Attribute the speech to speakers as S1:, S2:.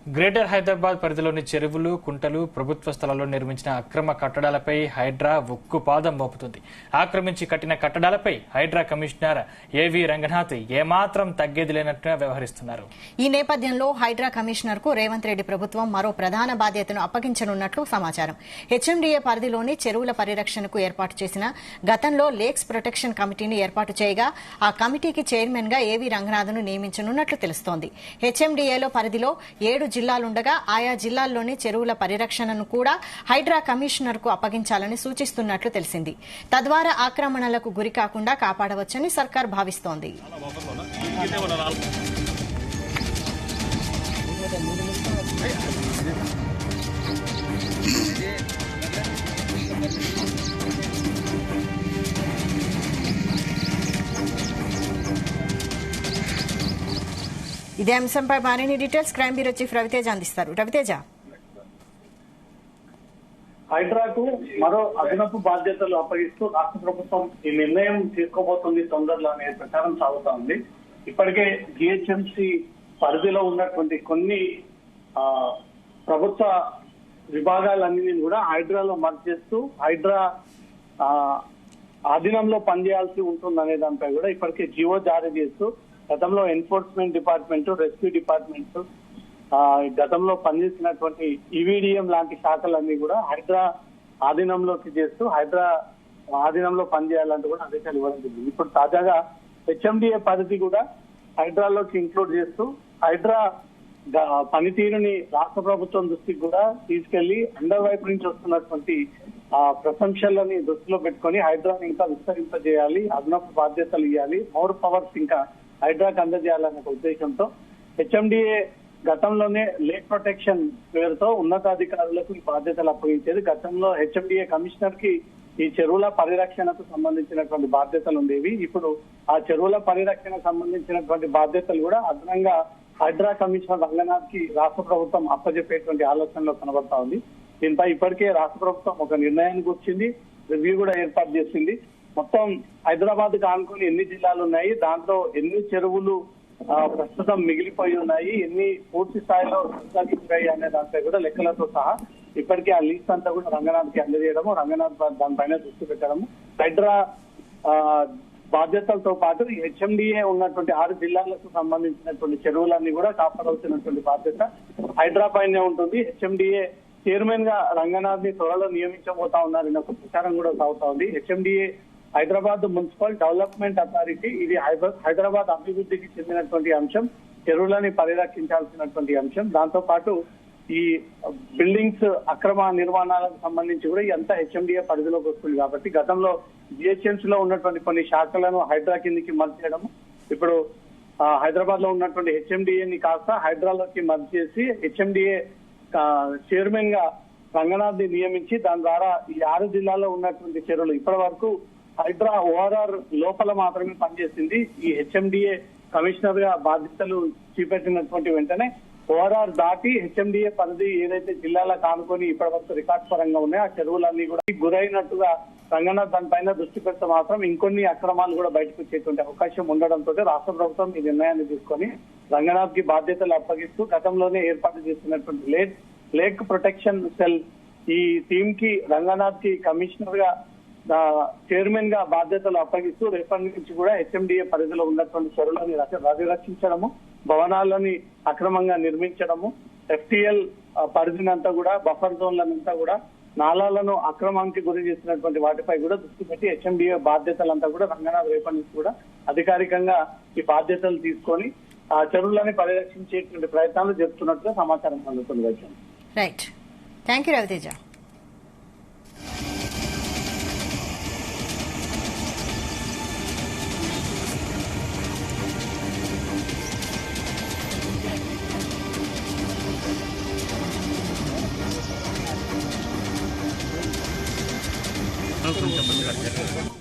S1: Greater Hyderabad పరిధిలోని చెరువులు, కుంటలు, ప్రభుత్వ స్థలాల్లో నిర్మించిన అక్రమ కట్టడాలపై హైడ్రా ఉక్కుపాదం మోపుతుంది. ఆక్రమించి కట్టిన కట్టడాలపై హైడ్రా కమిషనర్ ఏవి రంగనాథ్ ఏమాత్రం తగ్గేది లేనట్టుగా వ్యవహరిస్తున్నారు.
S2: ఈ నేపథ్యంలో హైడ్రా కమిషనర్ కు రేవంత్ రెడ్డి ప్రభుత్వం మరో ప్రధాన బాధ్యతను అప్పగించనున్నట్లు సమాచారం. హెచ్ఎండీఏ పరిధిలోని చెరువుల పరిరక్షణకు ఏర్పాటు చేసిన గతంలో లేక్స్ ప్రొటెక్షన్ కమిటీని ఏర్పాటు చేయగా ఆ కమిటీకి చైర్మన్ గా ఏవి రంగనాథ్ను నియమించనున్నట్లు తెలుస్తోంది. హెచ్ఎండీఏలో పరిధిలో 7 జిల్లాలుండగా ఆయా జిల్లాల్లోని చెరువుల పరిరక్షణను కూడా హైడ్రా కమిషనర్ కు అప్పగించాలని సూచిస్తున్నట్లు తెలిసింది. తద్వారా ఆక్రమణలకు గురికాకుండా కాపాడవచ్చని సర్కార్ భావిస్తోంది. ఇదే అంశంపై మరిన్ని details crime bureau chief Raviteja అందిస్తారు. రవితేజ,
S3: హైడ్రాకు మరో అదనపు బాధ్యతలు అప్పగిస్తూ రాష్ట్ర ప్రభుత్వం ఈ నిర్ణయం తీసుకోబోతుంది తొందరలో అనే ప్రచారం సాగుతా ఉంది. ఇప్పటికే జిహెచ్ఎంసీ పరిధిలో ఉన్నటువంటి కొన్ని ప్రభుత్వ విభాగాలన్నింటినీ కూడా హైడ్రాలో మర్జ్ చేస్తూ హైడ్రా ఆధీనంలో పనిచేయాల్సి ఉంటుందనే దానిపై కూడా ఇప్పటికే జీవో జారీ చేస్తూ గతంలో ఎన్ఫోర్స్మెంట్ డిపార్ట్మెంట్, రెస్క్యూ డిపార్ట్మెంట్, గతంలో పనిచేసినటువంటి ఈవీడీఎం లాంటి శాఖలన్నీ కూడా హైడ్రా ఆధీనంలోకి చేస్తూ హైడ్రా ఆధీనంలో పనిచేయాలంటూ కూడా ఆదేశాలు ఇవ్వడం జరిగింది. ఇప్పుడు తాజాగా హెచ్ఎండిఏ పరిధి కూడా హైడ్రాలోకి ఇంక్లూడ్ చేస్తూ హైడ్రా పనితీరుని రాష్ట్ర ప్రభుత్వం దృష్టికి కూడా తీసుకెళ్లి అందరి వైపు నుంచి వస్తున్నటువంటి ప్రశంసలని దృష్టిలో పెట్టుకుని హైడ్రాని ఇంకా విస్తరింపజేయాలి, అదనపు బాధ్యతలు ఇవ్వాలి, మోర్ పవర్స్ ఇంకా హైడ్రాకి అందజేయాలనే ఉద్దేశంతో హెచ్ఎండిఏ గతంలోనే లేక్ ప్రొటెక్షన్ పేరుతో ఉన్నతాధికారులకు ఈ బాధ్యతలు అప్పగించేది. గతంలో హెచ్ఎండిఏ కమిషనర్ కి ఈ చెరువుల పరిరక్షణకు సంబంధించినటువంటి బాధ్యతలు ఉండేవి. ఇప్పుడు ఆ చెరువుల పరిరక్షణకు సంబంధించినటువంటి బాధ్యతలు కూడా అదనంగా హైడ్రా కమిషనర్ రంగనాథ్ కి రాష్ట్ర ప్రభుత్వం అప్పజెప్పేటువంటి ఆలోచనలో కనబడతా ఉంది. దీనిపై ఇప్పటికే రాష్ట్ర ప్రభుత్వం ఒక నిర్ణయానికి వచ్చింది, రివ్యూ కూడా ఏర్పాటు చేసింది. మొత్తం హైదరాబాద్ కు ఆనుకుని ఎన్ని జిల్లాలు ఉన్నాయి, దాంట్లో ఎన్ని చెరువులు ప్రస్తుతం మిగిలిపోయి ఉన్నాయి, ఎన్ని పూర్తి స్థాయిలో కొనసాగించాయి అనే దానిపై కూడా లెక్కలతో సహా ఇప్పటికే ఆ లిస్ట్ అంతా కూడా రంగనాథ్ కి అందజేయడము, రంగనాథ్ దానిపైన దృష్టి పెట్టడము, హైడ్రా బాధ్యతలతో పాటు హెచ్ఎండిఏ ఉన్నటువంటి 6 జిల్లాలకు సంబంధించినటువంటి చెరువులన్నీ కూడా కాపాడాల్సినటువంటి బాధ్యత హైడ్రా పైనే ఉంటుంది. హెచ్ఎండిఏ చైర్మన్ గా రంగనాథ్ ని త్వరలో నియమించబోతా ఉన్నారని ఒక ప్రచారం కూడా సాగుతా ఉంది. HMDA Hyderabad municipal development authority, ఇది హైదరాబాద్ అభివృద్ధికి చెందినటువంటి అంశం, చెరువులని పరిరక్షించాల్సినటువంటి అంశం. దాంతో పాటు ఈ బిల్డింగ్స్ అక్రమ నిర్మాణాలకు సంబంధించి కూడా ఇదంతా హెచ్ఎండిఏ పరిధిలోకి వస్తుంది. కాబట్టి గతంలో జిహెచ్ఎంసీ లో ఉన్నటువంటి కొన్ని శాఖలను హైడ్రా కిందికి మర్జ్ చేయడం, ఇప్పుడు హైదరాబాద్ లో ఉన్నటువంటి హెచ్ఎండిఏని కాస్త హైడ్రాలోకి మర్జ్ చేసి హెచ్ఎండిఏ చైర్మన్ గా రంగనాథ్ ని నియమించి దాని ద్వారా ఈ 6 జిల్లాల్లో ఉన్నటువంటి చెరువులు ఇప్పటి వరకు హైడ్రా ఓఆర్ఆర్ లోపల మాత్రమే పనిచేసింది. ఈ హెచ్ఎండిఏ కమిషనర్ గా బాధ్యతలు చేపట్టినటువంటి వెంటనే ఓఆర్ఆర్ దాటి హెచ్ఎండిఏ పరిధి ఏదైతే జిల్లాలకు ఆనుకొని ఇప్పటి వరకు రికార్డ్ పరంగా ఉన్నాయో ఆ చెరువులన్నీ కూడా గురైనట్టుగా రంగనాథ్ దానిపైన దృష్టి పెడితే మాత్రం ఇంకొన్ని అక్రమాలు కూడా బయటకు వచ్చేటువంటి అవకాశం ఉండడంతో రాష్ట్ర ప్రభుత్వం ఈ నిర్ణయాన్ని తీసుకొని రంగనాథ్ కి బాధ్యతలు అప్పగిస్తూ గతంలోనే ఏర్పాటు చేస్తున్నటువంటి లేక్ ప్రొటెక్షన్ సెల్ ఈ టీమ్ కి రంగనాథ్ కి కమిషనర్ గా చైర్మన్ గా బాధ్యతలు అప్పగిస్తూ రేపటి నుంచి కూడా హెచ్ఎండిఏ పరిధిలో ఉన్నటువంటి చెరువులని పరిరక్షించడము, భవనాలని అక్రమంగా నిర్మించడము, ఎఫ్టీఎల్ పరిధినంతా కూడా బఫర్ జోన్లనంతా కూడా నాలాలను అక్రమానికి గురి చేసినటువంటి వాటిపై కూడా దృష్టి పెట్టి హెచ్ఎండిఏ బాధ్యతలంతా కూడా రంగనాథ్ రేపటి నుంచి కూడా అధికారికంగా ఈ బాధ్యతలు తీసుకొని ఆ చెరువులని పరిరక్షించేటువంటి ప్రయత్నాలు జరుపుతున్నట్టుగా సమాచారం అందుతుంది.
S2: Right, thank you Raviteja.
S1: కొంచెం